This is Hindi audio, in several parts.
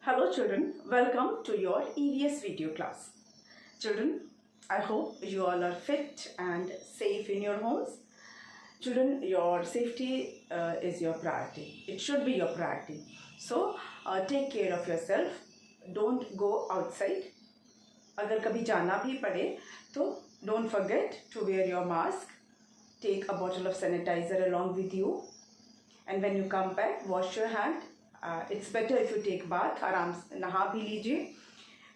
Hello children, welcome to your EVS video class. Children, I hope you all are fit and safe in your homes. Children, your safety is your priority. It should be your priority. So, take care of yourself. Don't go outside. अगर कभी जाना भी पड़े तो don't forget to wear your mask. Take a bottle of sanitizer along with you. And when you come back, wash your hand. It's better if you take bath, आराम से नहा भी लीजिए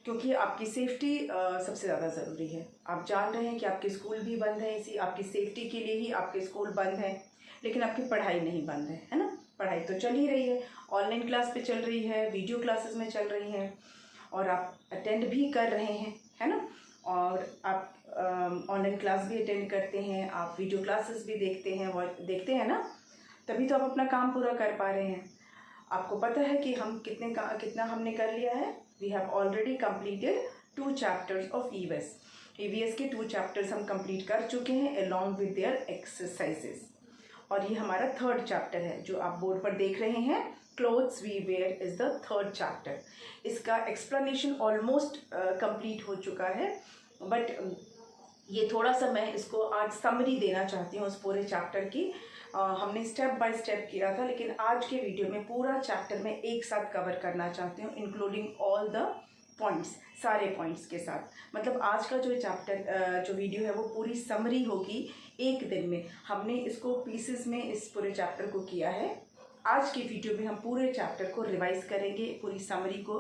क्योंकि आपकी सेफ्टी सबसे ज़्यादा ज़रूरी है। आप जान रहे हैं कि आपके स्कूल भी बंद हैं, इसी आपकी सेफ्टी के लिए ही आपके स्कूल बंद हैं, लेकिन आपकी पढ़ाई नहीं बंद है ना। पढ़ाई तो चल ही रही है, ऑनलाइन क्लास पे चल रही है, वीडियो क्लासेस में चल रही हैं और आप अटेंड भी कर रहे हैं, है ना। और आप ऑनलाइन क्लास भी अटेंड करते हैं, आप वीडियो क्लासेस भी देखते हैं ना, तभी तो आप अपना काम पूरा कर पा रहे हैं। आपको पता है कि हम कितना हमने कर लिया है। We have already completed 2 chapters of EVS के 2 चैप्टर्स हम कंप्लीट कर चुके हैं अलॉन्ग विद देयर एक्सरसाइजेस। और ये हमारा 3rd चैप्टर है जो आप बोर्ड पर देख रहे हैं। Clothes we wear is the 3rd chapter. इसका एक्सप्लेनेशन ऑलमोस्ट कंप्लीट हो चुका है, बट ये थोड़ा सा मैं इसको आज समरी देना चाहती हूँ उस पूरे चैप्टर की। हमने स्टेप बाय स्टेप किया था, लेकिन आज के वीडियो में पूरा चैप्टर में एक साथ कवर करना चाहती हूँ, इंक्लूडिंग ऑल द पॉइंट्स, सारे पॉइंट्स के साथ। मतलब आज का जो चैप्टर जो वीडियो है वो पूरी समरी होगी एक दिन में। हमने इसको पीसेस में इस पूरे चैप्टर को किया है। आज की वीडियो में हम पूरे चैप्टर को रिवाइज करेंगे, पूरी समरी को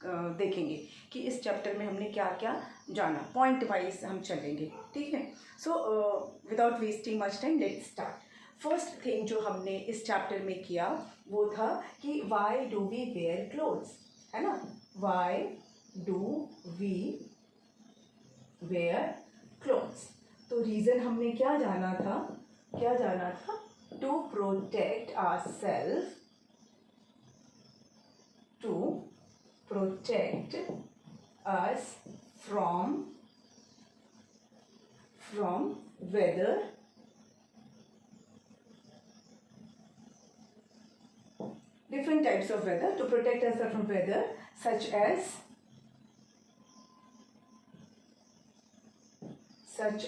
देखेंगे कि इस चैप्टर में हमने क्या क्या जाना। पॉइंट वाइज हम चलेंगे, ठीक है। So without wasting much time let's start. First thing जो हमने इस चैप्टर में किया वो था कि why do we wear clothes, है ना। Why do we wear clothes, तो रीज़न हमने क्या जाना था to protect ourselves, to protect us from weather, different types of weather, to protect us from weather such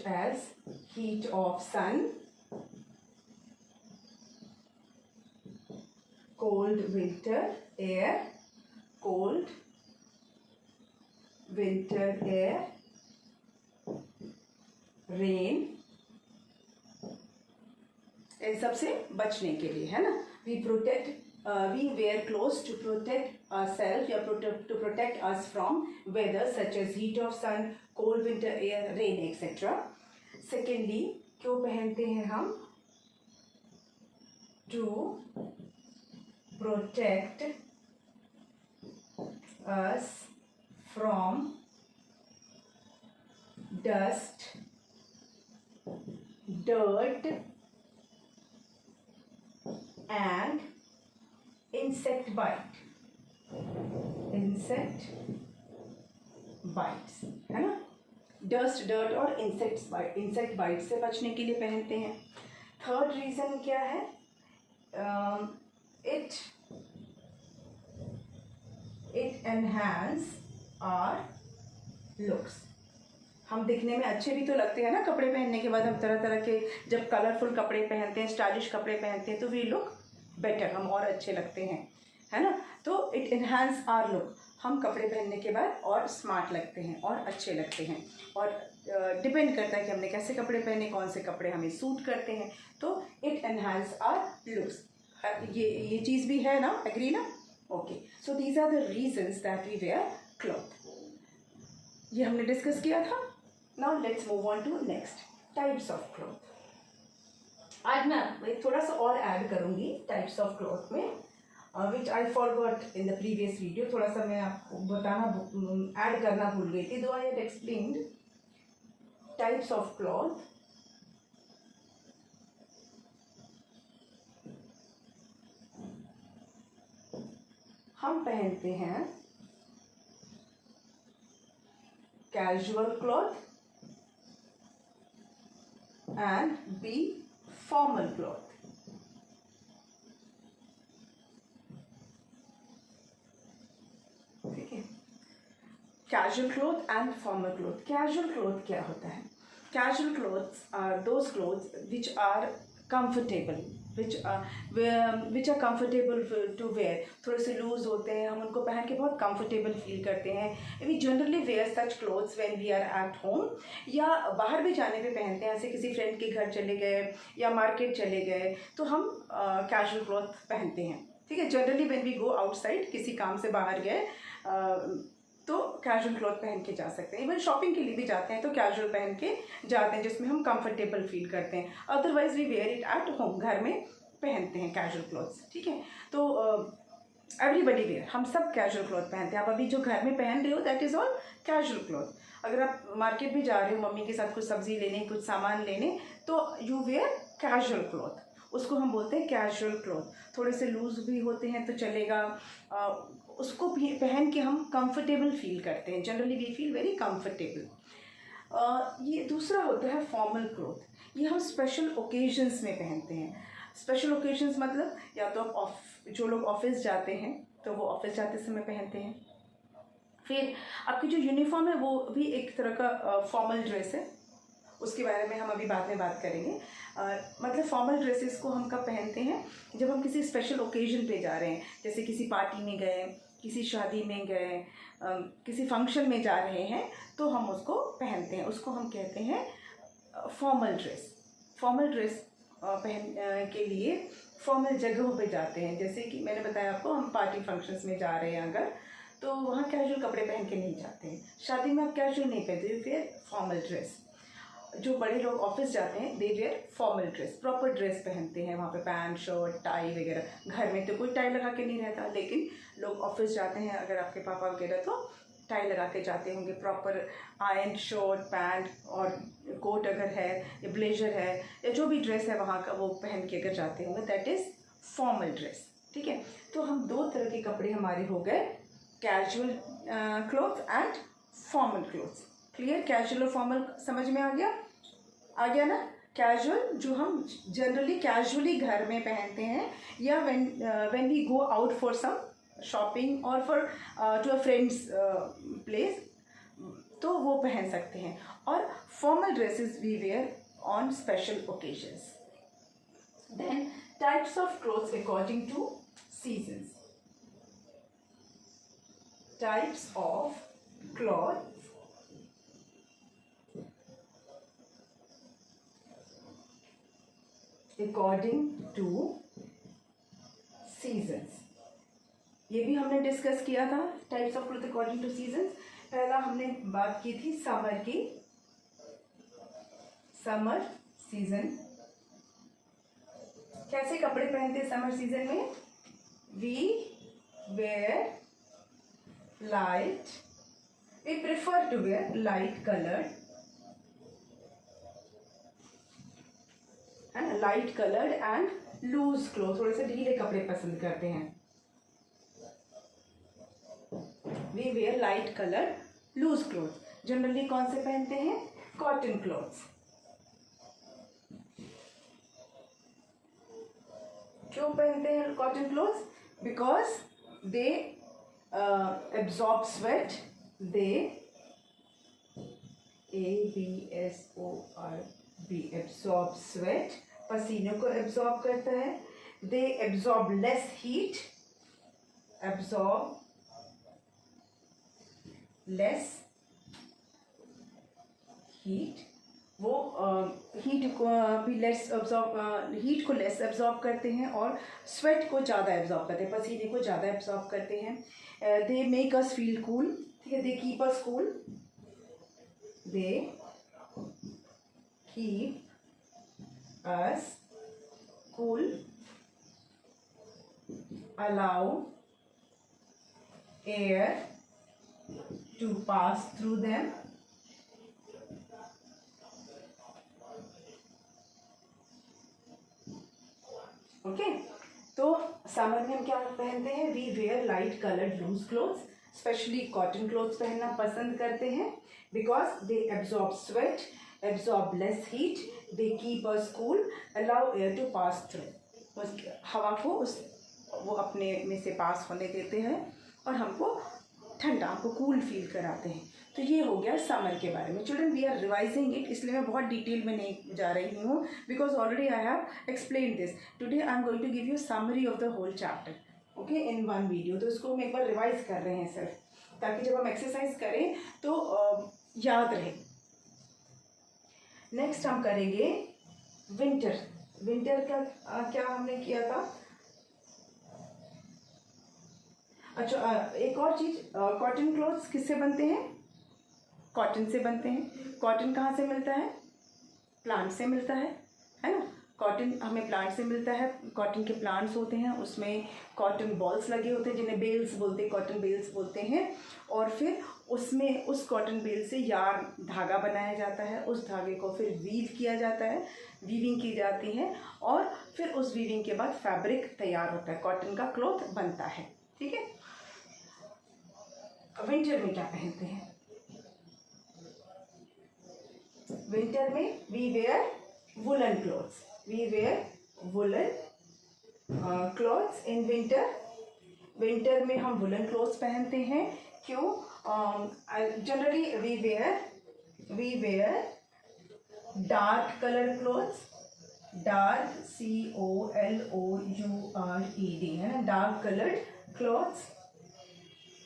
as heat of sun, cold winter air, rain, इन सब से बचने के लिए, है ना। We wear clothes to protect ourselves या to protect us from weather such as heat of sun, cold winter air, rain etcetera. Secondly, क्यों पहनते हैं हम? To protect us from dust, dirt and insect bites, है ना। डस्ट, डर्ट और इंसेक्ट बाइट से बचने के लिए पहनते हैं। थर्ड रीज़न क्या है? It enhance our looks. हम दिखने में अच्छे भी तो लगते हैं ना। कपड़े पहनने के बाद हम तरह तरह के जब कलरफुल कपड़े पहनते हैं, स्टाइलिश कपड़े पहनते हैं, तो वी लुक बेटर, हम और अच्छे लगते हैं, है ना। तो इट एनहांस आवर लुक, हम कपड़े पहनने के बाद और स्मार्ट लगते हैं और अच्छे लगते हैं। और डिपेंड करता है कि हमने कैसे कपड़े पहने, कौन से कपड़े हमें सूट करते हैं। तो इट एनहांस आवर लुक्स, ये चीज़ भी है ना, एग्री ना। Okay, so these are the reasons that we wear cloth. ये हमने डिस्कस किया था। Now let's move on to next, types of cloth. आज मैं थोड़ा सा और ऐड करूँगी टाइप्स ऑफ क्लॉथ में, which I forgot in the previous video. थोड़ा सा मैं आपको बताना ऐड करना भूल गई थी। Though I had explained types of cloth, हम पहनते हैं casual cloth and B formal cloth. ठीक है। Casual cloth and formal cloth. Casual cloth क्या होता है? Casual clothes are those clothes which are comfortable, which are comfortable to wear. थोड़े से लूज होते हैं, हम उनको पहन के बहुत कंफर्टेबल फील करते हैं। We generally wear such clothes when we are at home, या बाहर भी जाने पे पहनते हैं, ऐसे किसी फ्रेंड के घर चले गए या मार्केट चले गए तो हम कैजुअल क्लॉथ पहनते हैं। ठीक है। Generally when we go outside, किसी काम से बाहर गए तो कैजुअल क्लॉथ पहन के जा सकते हैं। इवन शॉपिंग के लिए भी जाते हैं तो कैजुअल पहन के जाते हैं, जिसमें हम कंफर्टेबल फील करते हैं। Otherwise we wear it at home, घर में पहनते हैं कैजुअल क्लॉथ्स। ठीक है। तो एवरीबडी वेयर, हम सब कैजुअल क्लॉथ पहनते हैं। आप अभी जो घर में पहन रहे हो that is all casual cloth. अगर आप मार्केट भी जा रहे हो मम्मी के साथ कुछ सब्जी लेने, कुछ सामान लेने, तो यू वेयर कैजुअल क्लॉथ, उसको हम बोलते हैं कैजुअल क्लॉथ। थोड़े से लूज भी होते हैं तो चलेगा, उसको भी पहन के हम कंफर्टेबल फील करते हैं। Generally we feel very comfortable. ये दूसरा होता है फॉर्मल क्लॉथ। ये हम स्पेशल ओकेजन्स में पहनते हैं। स्पेशल ओकेजन्स मतलब या तो आप जो लोग ऑफिस जाते हैं तो वो ऑफिस जाते समय पहनते हैं। फिर आपकी जो यूनिफॉर्म है वो भी एक तरह का फॉर्मल ड्रेस है, उसके बारे में हम अभी बाद में बात करेंगे। मतलब फॉर्मल ड्रेसेस को हम कब पहनते हैं? जब हम किसी स्पेशल ओकेजन पे जा रहे हैं, जैसे किसी पार्टी में गए, किसी शादी में गए, किसी फंक्शन में जा रहे हैं तो हम उसको पहनते हैं। उसको हम कहते हैं फॉर्मल ड्रेस। फॉर्मल ड्रेस पहन के लिए फॉर्मल जगहों पे जाते हैं। जैसे कि मैंने बताया आपको, हम पार्टी फंक्शंस में जा रहे हैं अगर, तो वहाँ कैजुअल कपड़े पहन के नहीं जाते हैं। शादी में आप कैजुअल नहीं पहनते, यू वेयर फॉर्मल ड्रेस। जो बड़े लोग ऑफिस जाते हैं they wear formal dress, proper dress पहनते हैं। वहाँ पे पैंट शर्ट टाई वगैरह। घर में तो कोई टाई लगा के नहीं रहता, लेकिन लोग ऑफिस जाते हैं, अगर आपके पापा वगैरह तो टाई लगा के जाते होंगे। प्रॉपर आयरन शर्ट पैंट और कोट अगर है या ब्लेजर है या जो भी ड्रेस है वहाँ का, वो पहन के अगर जाते होंगे, दैट इज़ फॉर्मल ड्रेस। ठीक है। तो हम दो तरह के कपड़े हमारे हो गए, casual cloth and formal clothes. Clear? Casual और फॉर्मल समझ में आ गया ना? कैजुअल जो हम जनरली कैजुअली घर में पहनते हैं, या when we go out for some shopping और for to a friend's place, तो वो पहन सकते हैं। और formal dresses we wear on special occasions. Then types of clothes according to seasons. Types of cloth according to seasons। ये भी हमने डिस्कस किया था, types of cloth according to seasons. पहला हमने बात की थी समर की, समर सीजन। कैसे कपड़े पहनते हैं समर सीजन में? We wear light, we prefer to wear light coloured light coloured and loose cloth. थोड़े से ढीले कपड़े पसंद करते हैं। We wear light coloured loose cloth. Generally कौन से पहनते हैं? Cotton clothes. क्यों पहनते हैं cotton clothes? Because they absorb sweat, they ABSORB absorb sweat, पसीनों को एब्जॉर्ब करता है। They absorb less heat, absorb less heat. वो हीट को भी लेस एब्जॉर्ब, हीट को लेस एब्जॉर्ब करते हैं और स्वेट को ज़्यादा एब्जॉर्ब करते हैं, पसीने को ज़्यादा एब्जॉर्ब करते हैं। They make us feel cool. ठीक है। They keep us cool, they keep us cool, allow air to pass through them, okay. तो समर में हम क्या पहनते हैं? We wear light coloured loose clothes, specially cotton clothes पहनना पसंद करते हैं, because they absorb sweat, absorb less heat, they keep us cool, allow air to pass through. हवा को वो अपने में से पास होने देते हैं और हमको ठंडा, आपको कूल फील कराते हैं। तो ये हो गया समर के बारे में। Children we are revising it, इसलिए मैं बहुत डिटेल में नहीं जा रही हूँ, because already I have explain this. Today I am going to give you summary of the whole chapter, okay, in one video. तो इसको हम एक बार रिवाइज कर रहे हैं सिर्फ, ताकि जब हम एक्सरसाइज करें तो याद रहे। नेक्स्ट हम करेंगे विंटर। विंटर का क्या हमने किया था? अच्छा, एक और चीज़, कॉटन क्लॉथ्स किससे बनते हैं? कॉटन से बनते हैं। कॉटन कहाँ से मिलता है? प्लांट से मिलता है ना। कॉटन हमें प्लांट से मिलता है। कॉटन के प्लांट्स होते हैं, उसमें कॉटन बॉल्स लगे होते हैं, जिन्हें बेल्स बोलते हैं, कॉटन बेल्स बोलते हैं। और फिर उसमें उस कॉटन बेल से यार्न, धागा बनाया जाता है। उस धागे को फिर वीव किया जाता है, वीविंग की जाती है, और फिर उस वीविंग के बाद फैब्रिक तैयार होता है, कॉटन का क्लॉथ बनता है। ठीक है। विंटर में क्या पहनते हैं? विंटर में we wear woollen clothes. We wear woollen clothes in winter. Winter में हम वुलन क्लॉथ्स पहनते हैं। क्यों? Generally we wear dark colour clothes. Dark, COLOURED, है ना, dark coloured clothes.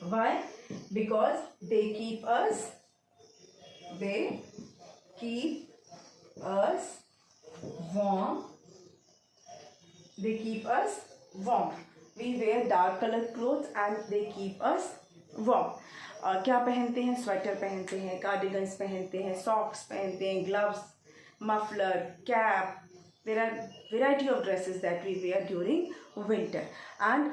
Why? Because they keep us warm. They keep us warm. We wear dark colored clothes and they keep us warm. क्या पहनते हैं? स्वेटर पहनते हैं, कार्डिगन्स पहनते हैं, सॉक्स पहनते हैं, gloves, muffler, cap. There are variety of dresses that we wear during winter. And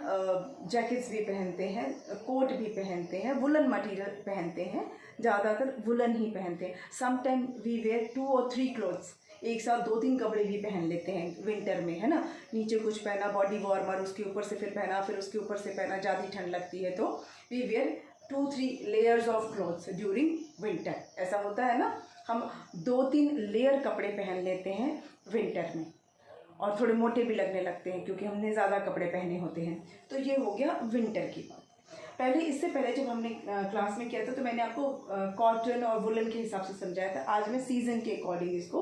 jackets भी पहनते हैं, कोट भी पहनते हैं, वुलन मटेरियल पहनते हैं, ज़्यादातर वुलन ही पहनते हैं। Sometime we wear 2 or 3 clothes, एक साथ 2-3 कपड़े भी पहन लेते हैं विंटर में, है ना। नीचे कुछ पहना, बॉडी वार्मर, उसके ऊपर से फिर पहना, फिर उसके ऊपर से पहना, ज़्यादा ठंड लगती है तो we wear 2-3 layers of clothes during winter. ऐसा होता है ना, हम 2-3 लेयर कपड़े पहन लेते हैं विंटर में, और थोड़े मोटे भी लगने लगते हैं क्योंकि हमने ज़्यादा कपड़े पहने होते हैं। तो ये हो गया विंटर की बात। इससे पहले जब हमने क्लास में किया था तो मैंने आपको कॉटन और वुलन के हिसाब से समझाया था। आज मैं सीज़न के अकॉर्डिंग इसको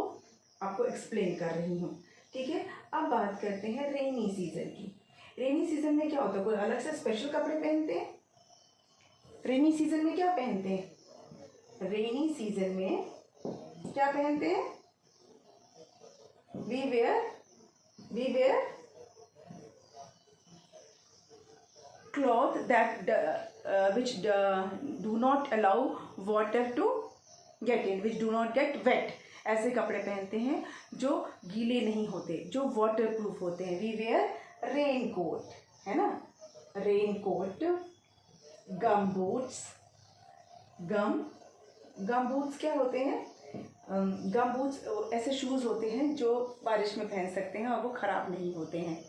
आपको एक्सप्लेन कर रही हूँ। ठीक है। अब बात करते हैं रेनी सीज़न की। रेनी सीज़न में क्या होता है? कोई अलग से स्पेशल कपड़े पहनते हैं? रेनी सीज़न में क्या पहनते हैं? रेनी सीज़न में क्या पहनते हैं? We wear cloth that which do not allow water to get in, which do not get wet. ऐसे कपड़े पहनते हैं जो गीले नहीं होते, जो वाटर प्रूफ होते हैं। वी वेयर रेन कोट, है ना, रेन कोट, गम बूट्स। गम बूट्स क्या होते हैं? गम बूट्स ऐसे शूज़ होते हैं जो बारिश में पहन सकते हैं और वो ख़राब नहीं होते हैं।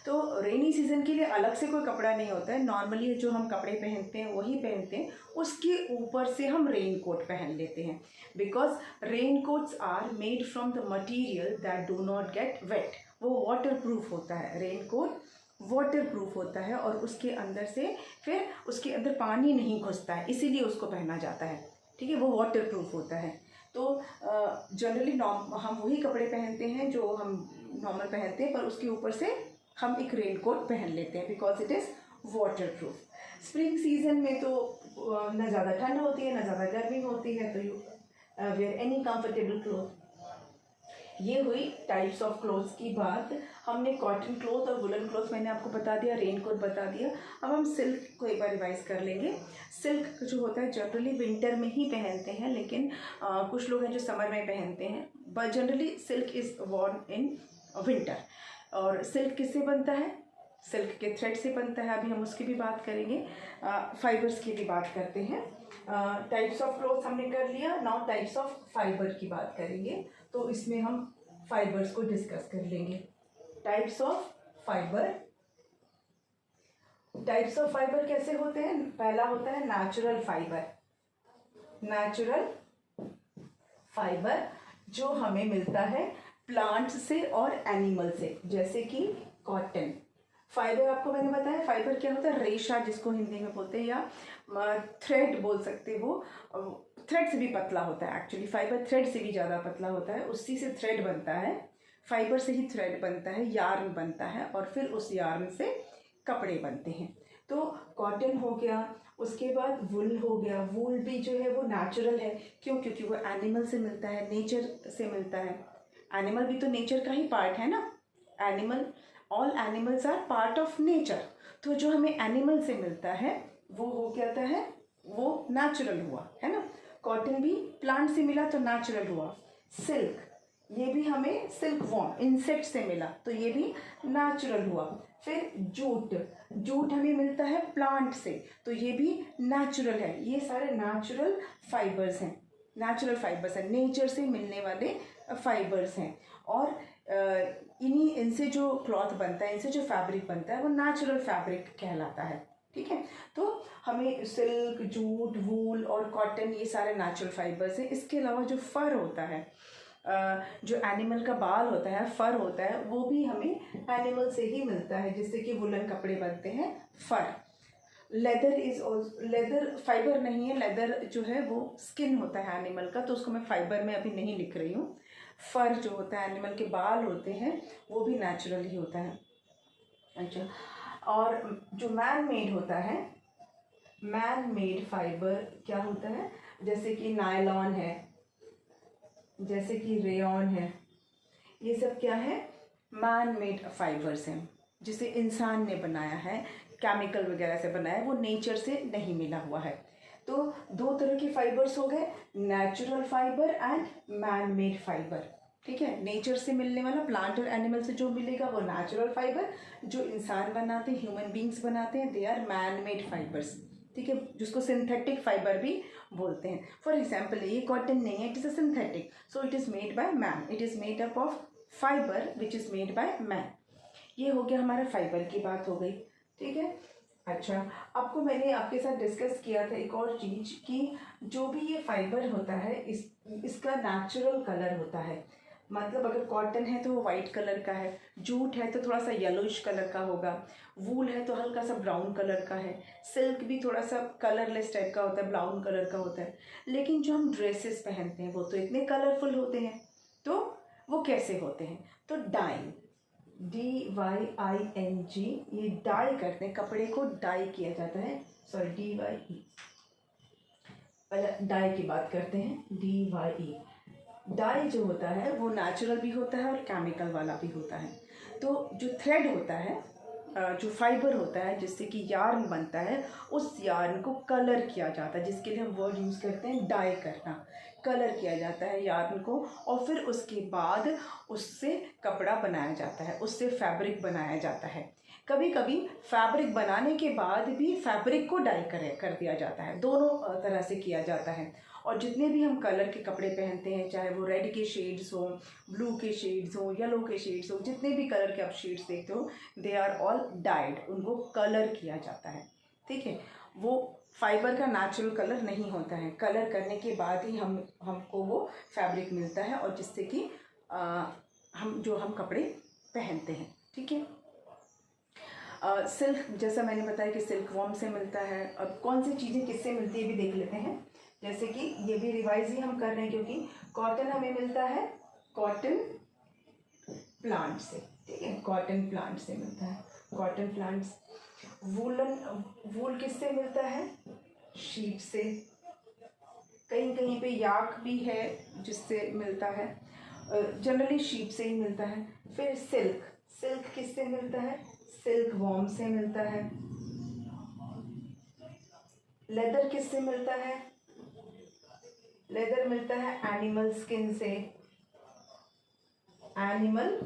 तो रेनी सीज़न के लिए अलग से कोई कपड़ा नहीं होता है। नॉर्मली जो हम कपड़े पहनते हैं वही पहनते हैं, उसके ऊपर से हम रेन कोट पहन लेते हैं। Because rain coats are made from the material that do not get wet. वो वाटर प्रूफ होता है, रेन कोट वाटर प्रूफ होता है, और उसके अंदर से फिर उसके अंदर पानी नहीं घुसता है, इसीलिए उसको पहना जाता है। ठीक है, वो वाटर प्रूफ होता है। तो जनरली हम वही कपड़े पहनते हैं जो हम नॉर्मल पहनते हैं, पर उसके ऊपर से हम एक रेन कोट पहन लेते हैं because it is water proof. Spring season में तो न ज़्यादा ठंड होती है न ज़्यादा गर्मी होती है, तो you wear any comfortable cloth. ये हुई टाइप्स ऑफ क्लोथ्स की बात। हमने कॉटन क्लोथ और वुलन क्लोथ मैंने आपको बता दिया, रेन कोट बता दिया। अब हम सिल्क को एक बार रिवाइज कर लेंगे। सिल्क जो होता है जनरली विंटर में ही पहनते हैं, लेकिन कुछ लोग हैं जो समर में पहनते हैं, but generally silk is worn in winter. और सिल्क किससे बनता है? सिल्क के थ्रेड से बनता है। अभी हम उसकी भी बात करेंगे, फाइबर्स की भी बात करते हैं। टाइप्स ऑफ क्लोथ हमने कर लिया, नाउ टाइप्स ऑफ फाइबर की बात करेंगे। तो इसमें हम फाइबर्स को डिस्कस कर लेंगे। Types of fibre. Types of fibre कैसे होते हैं? पहला होता है नेचुरल फाइबर। नेचुरल फाइबर जो हमें मिलता है प्लांट से और एनिमल से, जैसे कि कॉटन, फाइबर आपको मैंने बताया, फाइबर क्या होता है, रेशा जिसको हिंदी में बोलते हैं, या थ्रेड बोल सकते हो। थ्रेड से भी पतला होता है एक्चुअली, फाइबर थ्रेड से भी ज़्यादा पतला होता है, उसी से थ्रेड बनता है, फाइबर से ही थ्रेड बनता है, यार्न बनता है, और फिर उस यार्न से कपड़े बनते हैं। तो कॉटन हो गया, उसके बाद वुल हो गया। वुल भी जो है वो नेचुरल है, क्यों? क्योंकि वो एनिमल से मिलता है, नेचर से मिलता है। एनिमल भी तो नेचर का ही पार्ट है ना, animal, all animals are part of nature. तो जो हमें एनिमल से मिलता है वो हो जाता है, वो नेचुरल हुआ, है ना। कॉटन भी प्लांट से मिला तो नेचुरल हुआ। सिल्क, ये भी हमें सिल्क वॉर्म इंसेक्ट से मिला तो ये भी नेचुरल हुआ। फिर जूट, जूट हमें मिलता है प्लांट से तो ये भी नेचुरल है। ये सारे नेचुरल फाइबर्स हैं, नेचुरल फाइबर्स हैं, नेचर से मिलने वाले फाइबर्स हैं। और इनसे जो क्लॉथ बनता है, इनसे जो फैब्रिक बनता है वो नेचुरल फैब्रिक कहलाता है, ठीक है। तो हमें सिल्क, जूट, वूल और कॉटन ये सारे नेचुरल फाइबर्स हैं। इसके अलावा जो फर होता है, जो एनिमल का बाल होता है, फर होता है, वो भी हमें एनिमल से ही मिलता है, जिससे कि वुलन कपड़े बनते हैं, fur. Leather is also, leather fibre नहीं है, लेदर जो है वो स्किन होता है एनिमल का, तो उसको मैं फाइबर में अभी नहीं लिख रही हूँ। फर जो होता है, एनिमल के बाल होते हैं, वो भी नेचुरल ही होता है। अच्छा, और जो मैन मेड होता है, मैन मेड फाइबर क्या होता है, जैसे कि नायलॉन है, जैसे कि रेयॉन है, ये सब क्या है, मैन मेड फाइबर्स हैं, जिसे इंसान ने बनाया है, केमिकल वगैरह से बनाया है, वो नेचर से नहीं मिला हुआ है। तो दो तरह के फाइबर्स हो गए, natural fibre and man made fibre, ठीक है। नेचर से मिलने वाला, प्लांट और एनिमल से जो मिलेगा वो नेचुरल फाइबर, जो इंसान बनाते हैं, ह्यूमन बींग्स बनाते हैं, they are man made fibres, ठीक है, जिसको सिंथेटिक फाइबर भी बोलते हैं। फॉर एग्जाम्पल, ये कॉटन नहीं है, it is a synthetic, so it is made by man, it is made up of fibre which is made by man. ये हो गया हमारा फाइबर की बात हो गई, ठीक है। अच्छा, आपको मैंने आपके साथ डिस्कस किया था एक और चीज़ कि जो भी ये फाइबर होता है, इसका नेचुरल कलर होता है। मतलब अगर कॉटन है तो वो वाइट कलर का है, जूट है तो थोड़ा सा येलोइश कलर का होगा, वूल है तो हल्का सा ब्राउन कलर का है, सिल्क भी थोड़ा सा कलरलेस टाइप का होता है, ब्राउन कलर का होता है। लेकिन जो हम ड्रेसेस पहनते हैं वो तो इतने कलरफुल होते हैं, तो वो कैसे होते हैं? तो डाइंग, DYING, ये डाई करते हैं, कपड़े को डाई किया जाता है, सॉरी DYE, पहले डाई की बात करते हैं, DYE। डाई जो होता है वो नेचुरल भी होता है और केमिकल वाला भी होता है। तो जो थ्रेड होता है, जो फाइबर होता है जिससे कि यार्न बनता है, उस यार्न को कलर किया जाता है, जिसके लिए हम वर्ड यूज़ करते हैं डाई करना, कलर किया जाता है यार्न को, और फिर उसके बाद उससे कपड़ा बनाया जाता है, उससे फैब्रिक बनाया जाता है। कभी कभी फैब्रिक बनाने के बाद भी फैब्रिक को डाई कर दिया जाता है, दोनों तरह से किया जाता है। और जितने भी हम कलर के कपड़े पहनते हैं, चाहे वो रेड के शेड्स हो, ब्लू के शेड्स हो, येलो के शेड्स हो, जितने भी कलर के आप शेड्स देखते हो, दे आर ऑल डाइड, उनको कलर किया जाता है, ठीक है। वो फाइबर का नेचुरल कलर नहीं होता है, कलर करने के बाद ही हमको वो फैब्रिक मिलता है, और जिससे कि हम कपड़े पहनते हैं, ठीक है। सिल्क, जैसा मैंने बताया कि सिल्क वॉर्म से मिलता है। अब कौन सी चीज़ें किससे मिलती है भी देख लेते हैं। जैसे कि ये भी रिवाइज ही हम कर रहे हैं, क्योंकि कॉटन हमें मिलता है कॉटन प्लांट से, ठीक है, कॉटन प्लांट से मिलता है, कॉटन प्लांट्स। वूल किससे मिलता है? शीप से। कहीं कहीं पे याक भी है जिससे मिलता है, जनरली शीप से ही मिलता है। फिर सिल्क, सिल्क किससे मिलता है? सिल्क वॉर्म से मिलता है। लेदर किससे मिलता है? लेदर मिलता है एनिमल स्किन से, एनिमल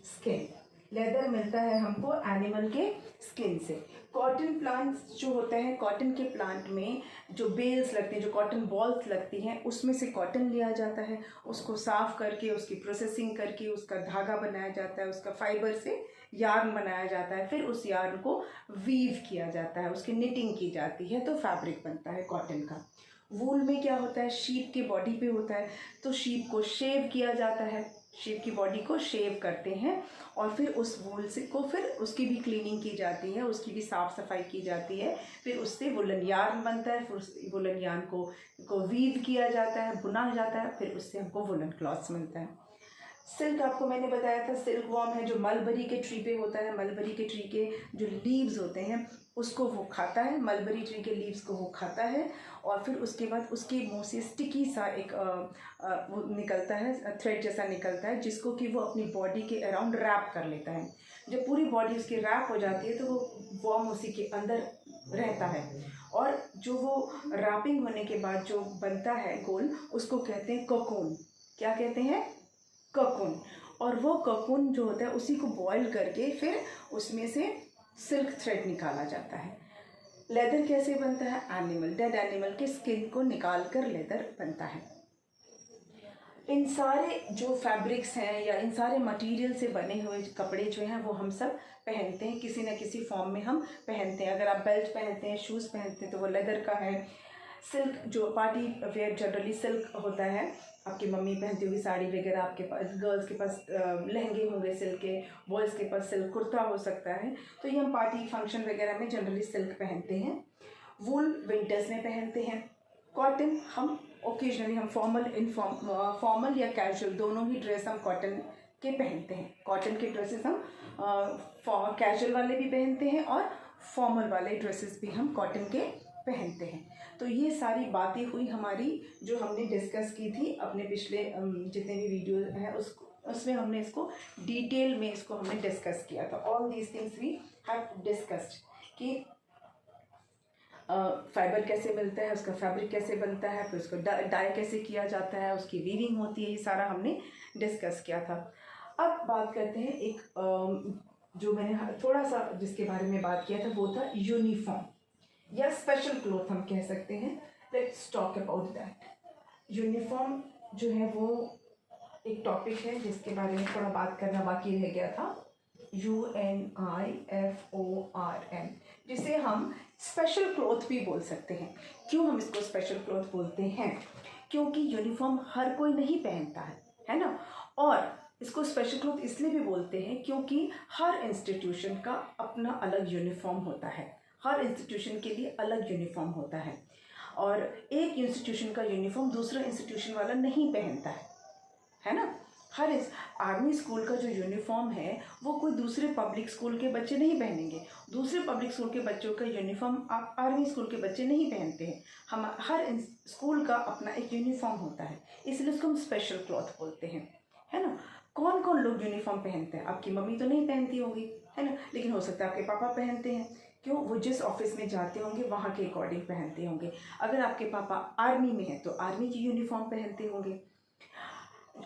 स्किन, लेदर मिलता है हमको एनिमल के स्किन से। कॉटन प्लांट्स जो होते हैं, कॉटन के प्लांट में जो बेल्स लगती हैं, जो कॉटन बॉल्स लगती हैं, उसमें से कॉटन लिया जाता है, उसको साफ करके, उसकी प्रोसेसिंग करके उसका धागा बनाया जाता है, उसका फाइबर से यार्न बनाया जाता है, फिर उस यार्न को वीव किया जाता है, उसकी निटिंग की जाती है, तो फैब्रिक बनता है कॉटन का। वूल में क्या होता है? शीप के बॉडी पे होता है, तो शीप को शेव किया जाता है, शीप की बॉडी को शेव करते हैं और फिर उस वूल से को फिर उसकी भी क्लीनिंग की जाती है, उसकी भी साफ़ सफाई की जाती है, फिर उससे वुलन यार्न बनता है, फिर उस वुलन यार्न को वीव किया जाता है, बुना जाता है, फिर उससे हमको वुलन क्लॉथ्स मिलता है। सिल्क आपको मैंने बताया था, सिल्क वॉर्म है जो मलबरी के ट्री पे होता है, मलबरी के ट्री के जो लीव्स होते हैं उसको वो खाता है, मलबरी ट्री के लीव्स को वो खाता है और फिर उसके बाद उसके मुंह से स्टिकी सा एक वो निकलता है, थ्रेड जैसा निकलता है, जिसको कि वो अपनी बॉडी के अराउंड रैप कर लेता है। जब पूरी बॉडी उसकी रैप हो जाती है तो वो वॉर्म उसी के अंदर रहता है और जो वो रैपिंग होने के बाद जो बनता है गोल, उसको कहते हैं कोकून। क्या कहते हैं? कोकून। और वो कोकून जो होता है उसी को बॉईल करके फिर उसमें से सिल्क थ्रेड निकाला जाता है। लेदर कैसे बनता है? एनिमल, डेड एनिमल के स्किन को निकाल कर लेदर बनता है। इन सारे जो फैब्रिक्स हैं या इन सारे मटेरियल से बने हुए कपड़े जो हैं वो हम सब पहनते हैं, किसी न किसी फॉर्म में हम पहनते हैं। अगर आप बेल्ट पहनते हैं, शूज़ पहनते हैं तो वो लेदर का है। सिल्क जो पार्टी वेयर जनरली सिल्क होता है, आपकी मम्मी पहनती होगी साड़ी वगैरह, आपके पास गर्ल्स के पास लहंगे होंगे सिल्क के, बॉयज़ के पास सिल्क कुर्ता हो सकता है, तो ये हम पार्टी फंक्शन वगैरह में जनरली सिल्क पहनते हैं। वूल विंटर्स में पहनते हैं। कॉटन हम ओकेजनली हम फॉर्मल या कैजुअल दोनों ही ड्रेस हम कॉटन के पहनते हैं। कॉटन के ड्रेसेस हम कैजुअल वाले भी पहनते हैं और फॉर्मल वाले ड्रेसेस भी हम कॉटन के पहनते हैं। तो ये सारी बातें हुई हमारी जो हमने डिस्कस की थी अपने पिछले जितने भी वीडियो हैं उसमें हमने इसको डिटेल में इसको हमने डिस्कस किया था। All these things we have discussed कि फाइबर कैसे मिलता है, उसका फैब्रिक कैसे बनता है, फिर उसको डाई कैसे किया जाता है, उसकी वीविंग होती है, ये सारा हमने डिस्कस किया था। अब बात करते हैं एक जो मैंने थोड़ा सा जिसके बारे में बात किया था वो था यूनिफॉर्म या स्पेशल क्लॉथ हम कह सकते हैं। Let's talk about that. Uniform जो है वो एक टॉपिक है जिसके बारे में थोड़ा बात करना बाकी रह गया था। UNIFORM, जिसे हम स्पेशल क्लॉथ भी बोल सकते हैं। क्यों हम इसको स्पेशल क्लॉथ बोलते हैं? क्योंकि यूनिफॉर्म हर कोई नहीं पहनता है ना। और इसको स्पेशल क्लॉथ इसलिए भी बोलते हैं क्योंकि हर इंस्टीट्यूशन का अपना अलग यूनिफॉर्म होता है, हर इंस्टीट्यूशन के लिए अलग यूनिफॉर्म होता है और एक इंस्टीट्यूशन का यूनिफॉर्म दूसरा इंस्टीट्यूशन वाला नहीं पहनता है ना। हर आर्मी स्कूल का जो यूनिफॉर्म है वो कोई दूसरे पब्लिक स्कूल के बच्चे नहीं पहनेंगे, दूसरे पब्लिक स्कूल के बच्चों का यूनिफॉर्म आप आर्मी स्कूल के बच्चे नहीं पहनते हैं। हम हर स्कूल का अपना एक यूनिफॉर्म होता है, इसलिए उसको हम स्पेशल क्लॉथ बोलते हैं, है ना। कौन कौन लोग यूनिफॉर्म पहनते हैं? आपकी मम्मी तो नहीं पहनती होगी, है ना, लेकिन हो सकता है आपके पापा पहनते हैं। क्यों? वो जिस ऑफिस में जाते होंगे वहाँ के अकॉर्डिंग पहनते होंगे। अगर आपके पापा आर्मी में हैं तो आर्मी की यूनिफॉर्म पहनते होंगे,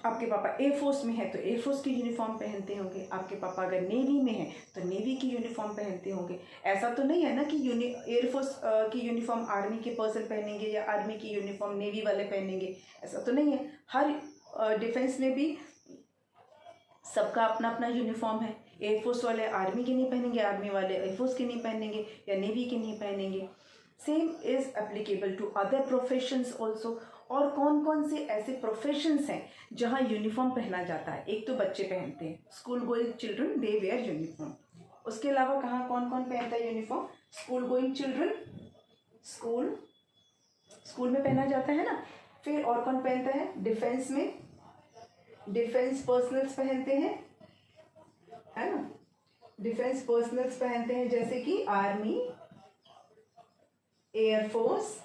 आपके पापा एयरफोर्स में है तो एयरफोर्स की यूनिफॉर्म पहनते होंगे, आपके पापा अगर नेवी में है तो नेवी की यूनिफॉर्म पहनते होंगे। ऐसा तो नहीं है ना कि एयरफोर्स की यूनिफॉर्म आर्मी के पर्सन पहनेंगे या आर्मी की यूनिफॉर्म नेवी वाले पहनेंगे, ऐसा तो नहीं है। हर डिफेंस में भी सबका अपना अपना यूनिफॉर्म है। एयरफोर्स वाले आर्मी के नहीं पहनेंगे, आर्मी वाले एयरफोर्स के नहीं पहनेंगे या नेवी के नहीं पहनेंगे। Same is applicable to other professions also. और कौन कौन से ऐसे प्रोफेशंस हैं जहाँ यूनिफॉर्म पहना जाता है? एक तो बच्चे पहनते हैं, school going children they where uniform. उसके अलावा कहाँ कौन कौन पहनता है uniform? School going children, school में पहना जाता है ना। फिर और कौन पहनता है? डिफेंस में डिफेंस पर्सनल्स पहनते हैं, है ना। डिफेंस पर्सनल्स पहनते हैं जैसे कि आर्मी, एयरफोर्स,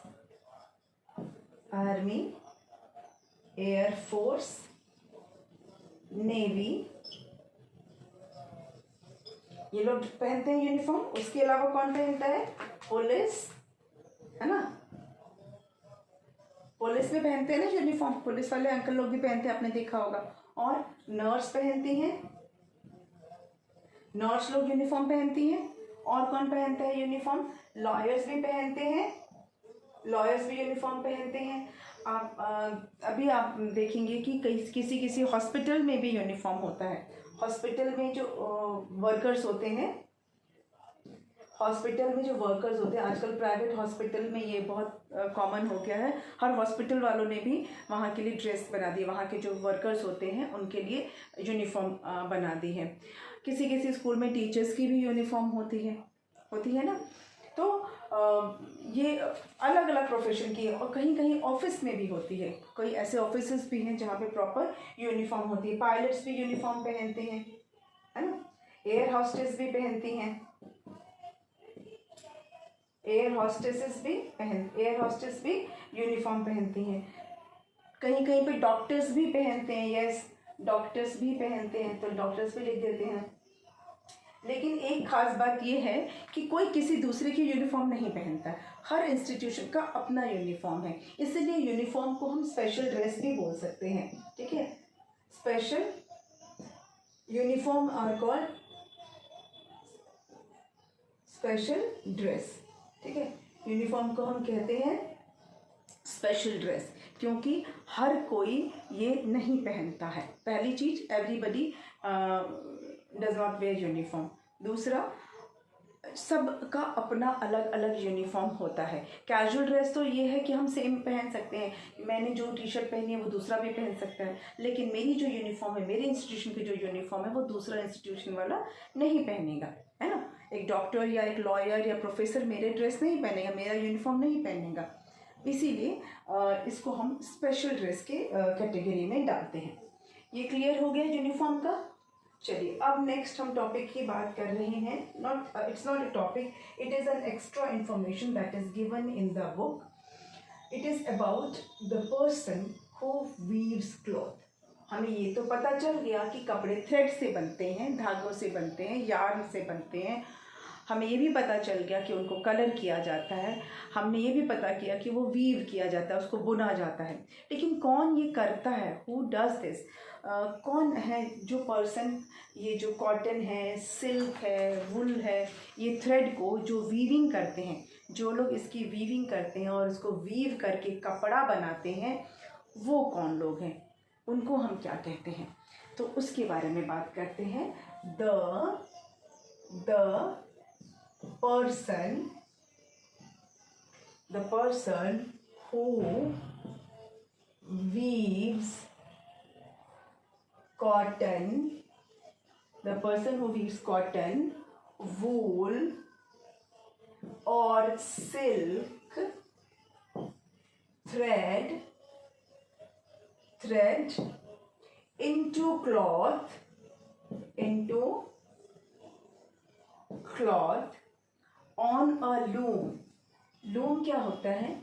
नेवी, ये लोग पहनते हैं यूनिफॉर्म। उसके अलावा कौन पहनता है? पुलिस, है ना, पुलिस में पहनते हैं ना यूनिफॉर्म, पुलिस वाले अंकल लोग भी पहनते हैं, आपने देखा होगा। और नर्स पहनती हैं, नर्स लोग यूनिफॉर्म पहनती हैं। और कौन पहनता है यूनिफॉर्म? लॉयर्स भी पहनते हैं, लॉयर्स भी यूनिफॉर्म पहनते हैं। आप अभी आप देखेंगे कि किसी हॉस्पिटल में भी यूनिफॉर्म होता है। हॉस्पिटल में जो वर्कर्स होते हैं, हॉस्पिटल में जो वर्कर्स होते हैं, आजकल प्राइवेट हॉस्पिटल में ये बहुत कॉमन हो गया है, हर हॉस्पिटल वालों ने भी वहाँ के लिए ड्रेस बना दी, वहाँ के जो वर्कर्स होते हैं उनके लिए यूनिफॉर्म बना दी है। किसी किसी स्कूल में टीचर्स की भी यूनिफॉर्म होती है ना। तो ये अलग अलग प्रोफेशन की है, और कहीं कहीं ऑफिस में भी होती है। कोई ऐसे ऑफिसेस भी हैं जहाँ पे प्रॉपर यूनिफॉर्म होती है। पायलट्स भी यूनिफॉर्म पहनते हैं, है ना। एयर हॉस्टेस भी पहनती हैं, एयर हॉस्टेस भी यूनिफॉर्म पहनती हैं। कहीं कहीं पे डॉक्टर्स भी पहनते हैं, यस डॉक्टर्स भी पहनते हैं, तो डॉक्टर्स भी लिख देते हैं। लेकिन एक खास बात ये है कि कोई किसी दूसरे की यूनिफॉर्म नहीं पहनता, हर इंस्टीट्यूशन का अपना यूनिफॉर्म है, इसलिए यूनिफॉर्म को हम स्पेशल ड्रेस भी बोल सकते हैं, ठीक है। Special uniform are called special dress, ठीक है। यूनिफॉर्म को हम कहते हैं स्पेशल ड्रेस, क्योंकि हर कोई ये नहीं पहनता है। पहली चीज, everybody does not where uniform. दूसरा, सबका अपना अलग अलग यूनिफॉर्म होता है। कैजुअल ड्रेस तो ये है कि हम सेम पहन सकते हैं, मैंने जो टी शर्ट पहनी है वो दूसरा भी पहन सकता है, लेकिन मेरी जो यूनिफॉर्म है, मेरे इंस्टीट्यूशन की जो यूनिफॉर्म है, वो दूसरा इंस्टीट्यूशन वाला नहीं पहनेगा, है ना। एक डॉक्टर या एक लॉयर या प्रोफेसर मेरे ड्रेस नहीं पहनेगा, मेरा यूनिफॉर्म नहीं पहनेगा, इसीलिए इसको हम स्पेशल ड्रेस के कैटेगरी में डालते हैं। ये क्लियर हो गया यूनिफॉर्म का। चलिए अब नेक्स्ट हम टॉपिक की बात कर रहे हैं। It's not a topic, it is an extra information that is given in the book. It is about the person who weaves cloth. हमें ये तो पता चल गया कि कपड़े थ्रेड से बनते हैं, धागों से बनते हैं, यार्न से बनते हैं। हमें ये भी पता चल गया कि उनको कलर किया जाता है। हमने ये भी पता किया कि वो वीव किया जाता है, उसको बुना जाता है। लेकिन कौन ये करता है, हु डज दिस, कौन है जो पर्सन, ये जो कॉटन है, सिल्क है, वुल है, ये थ्रेड को जो वीविंग करते हैं, जो लोग इसकी वीविंग करते हैं और इसको वीव करके कपड़ा बनाते हैं, वो कौन लोग हैं, उनको हम क्या कहते हैं, तो उसके बारे में बात करते हैं। the person who weaves cotton, wool or silk, thread into cloth on a loom। Loom क्या होता है,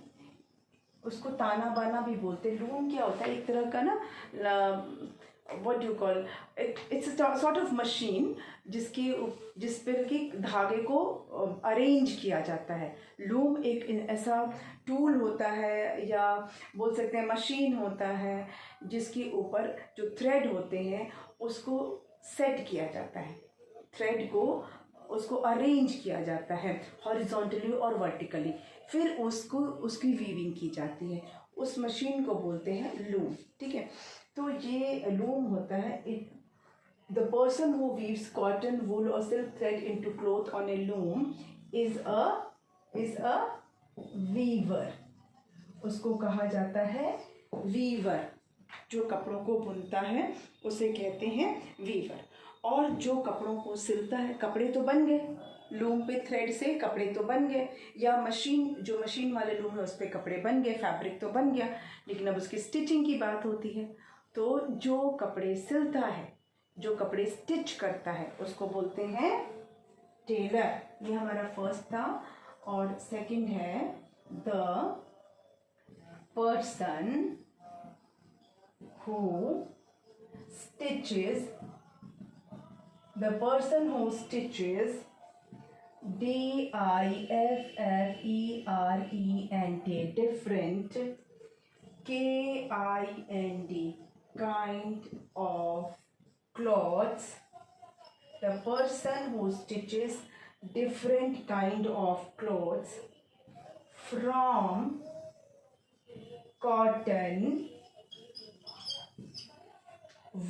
उसको ताना बाना भी बोलते हैं। लूम क्या होता है, एक तरह का ना, what do call it, it's a sort of machine जिस पर कि धागे को अरेंज किया जाता है। लूम एक ऐसा टूल होता है, या बोल सकते हैं मशीन होता है, जिसके ऊपर जो थ्रेड होते हैं उसको सेट किया जाता है, थ्रेड को उसको अरेंज किया जाता है हॉरिजॉन्टली और वर्टिकली, फिर उसकी वीविंग की जाती है। उस मशीन को बोलते हैं लूम, ठीक है। तो ये लूम होता है, the person who weaves cotton, wool और silk thread into cloth on a loom is a weaver. उसको कहा जाता है वीवर। जो कपड़ों को बुनता है उसे कहते हैं वीवर। और जो कपड़ों को सिलता है, कपड़े तो बन गए लूम पे, थ्रेड से कपड़े तो बन गए, या जो मशीन वाले लूम है उस पर कपड़े बन गए, फैब्रिक तो बन गया, लेकिन अब उसकी स्टिचिंग की बात होती है। तो जो कपड़े सिलता है, जो कपड़े स्टिच करता है, उसको बोलते हैं टेलर। ये हमारा फर्स्ट था। और सेकंड है the person who stitches different kind of clothes. The person who stitches different kind of clothes from cotton,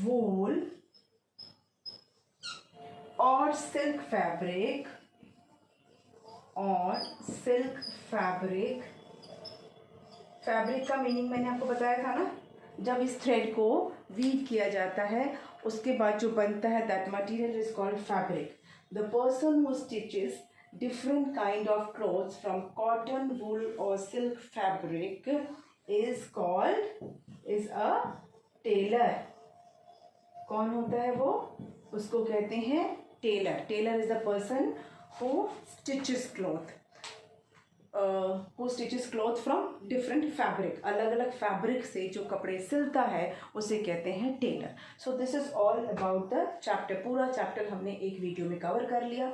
wool or silk fabric और सिल्क फैब्रिक। फैब्रिक का मीनिंग मैंने आपको बताया था ना, जब इस थ्रेड को वीव किया जाता है उसके बाद जो बनता है that material is called fabric. The person who stitches different kind of clothes from cotton, wool or silk fabric is a tailor। कौन होता है वो? उसको कहते हैं tailor. Tailor is the person who stitches cloth from different fabric. अलग अलग फैब्रिक से जो कपड़े सिलता है उसे कहते हैं tailor. So this is all about the chapter. पूरा चैप्टर हमने एक वीडियो में कवर कर लिया।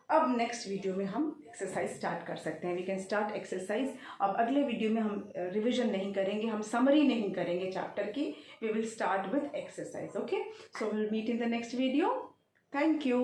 अब नेक्स्ट वीडियो में हम एक्सरसाइज स्टार्ट कर सकते हैं। We can start exercise. अब अगले वीडियो में हम रिवीजन नहीं करेंगे, हम समरी नहीं करेंगे चैप्टर की। We will start with exercise. Okay, so will meet in the next video. Thank you.